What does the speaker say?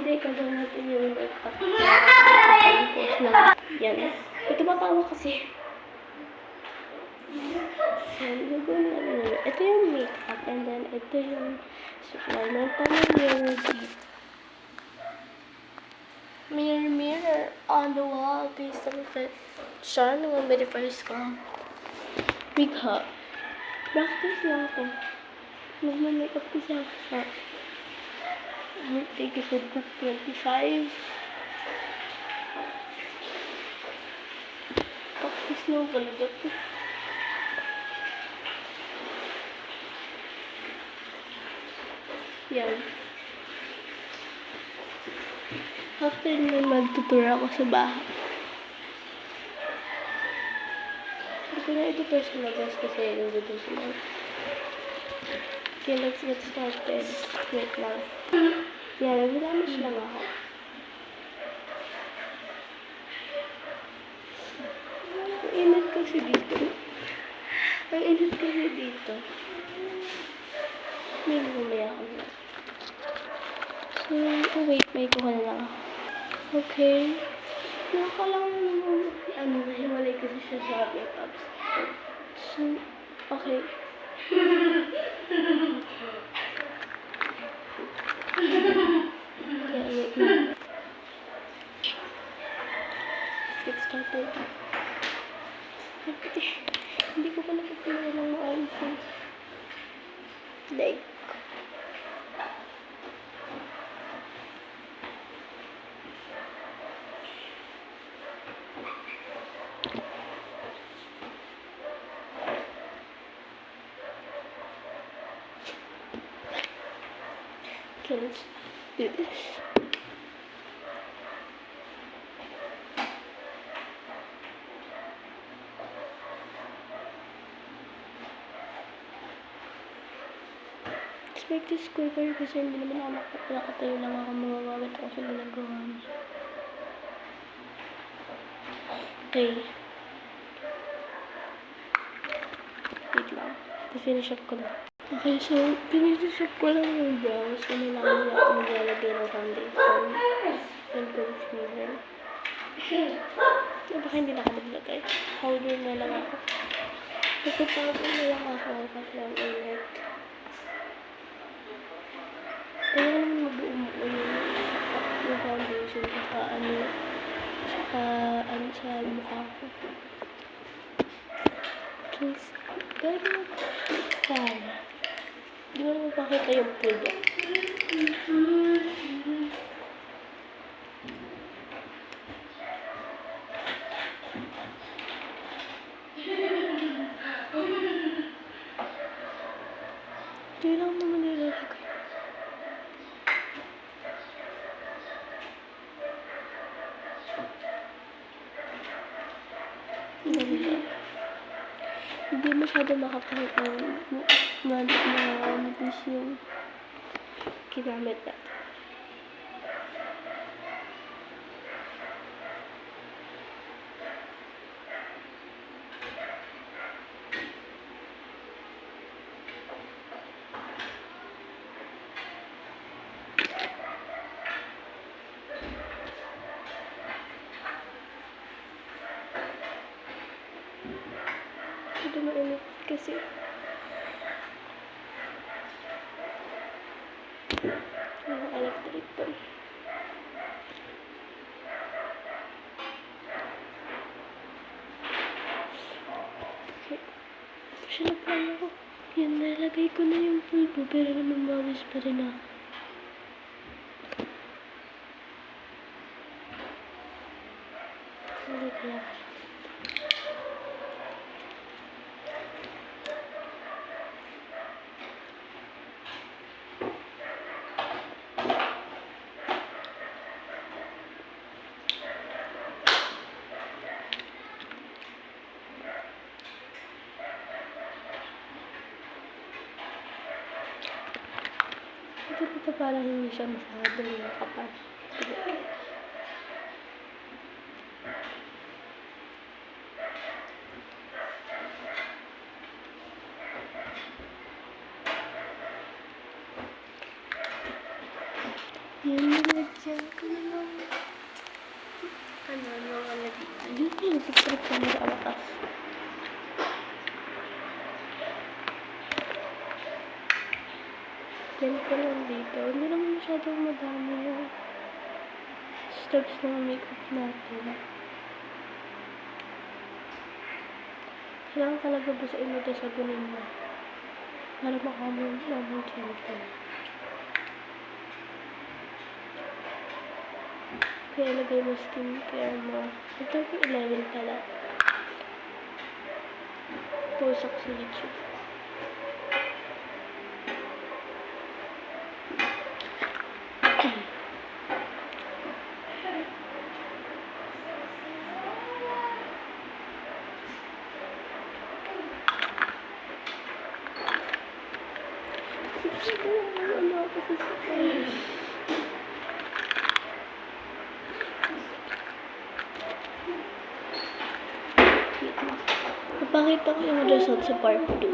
Hindi, gagawin natin yung makeup. Tapos lang. Yan. Ito matawa kasi. So, gagawin namin yun. Ito yung makeup. And then, ito yung supply. Meron yung mirror, mirror on the wall based on reflection ng very first ko. Wig ha. Practice lang ako. Magma-makeup ko sa birthday ko sa 25. Practice lang talaga to. Yan. After nun, magtutur ako sa bahay. Hindi ko na itutur sa labas kasi nandito sila. Okay, let's get started. Wait lang. Yan, nag-damage lang ako. Ang init kasi dito. Ang init kasi dito. May lumaya ako na. So, oh wait, may kuha na lang ako. Okay. Nakakalang nahiwalay kasi siya sa makeups. So, okay. Yeah, wait. Get started. Hindi ko pa nakapila ng mga iPhone. Like. Okay, let's do this. Let's make this quicker kasi hindi naman ako nakatayo lang ako magagamit ako sa ginagawa niya. Okay. Wait lang. I-finish up ko na. Okay, so, finish up ko lang yung brows. Ano lang nila ako maglalagay ng foundation and concealer. Baka hindi na ako maglagay. Powder na lang ako. Nagpapawder na lang ako kasi ang init. Kaya lang mag-umuo yung foundation saka sa mukha ko. Please, pero kaya. Di mo naman pakita yung product. Di lang naman nilalagay. Hindi masyado makapahit manipis yung ginamit natin. Ito mainit kasi yung electric to. Okay. Siya na pala ako. Yan, nalagay ko na yung pulbo pero naman mawis pa rin ako. Hindi kaya ako. Ito parang hindi siya masyadong kapal. Yan, Nilagyan ko na lang. Ano dito? Dito yung picture ko na sa wakas. Yan ko lang dito. Hindi naman masyadong madami yung steps ng makeup natin. Kailangan talaga basain mo ito sa gunin mo. Para makamon naman siyempre. Kaya ilagay mo skincare mo. Ito yung 11 pala. Pusak sa YouTube. Ano ako sa sakay? Napakita ko yung result sa part 2.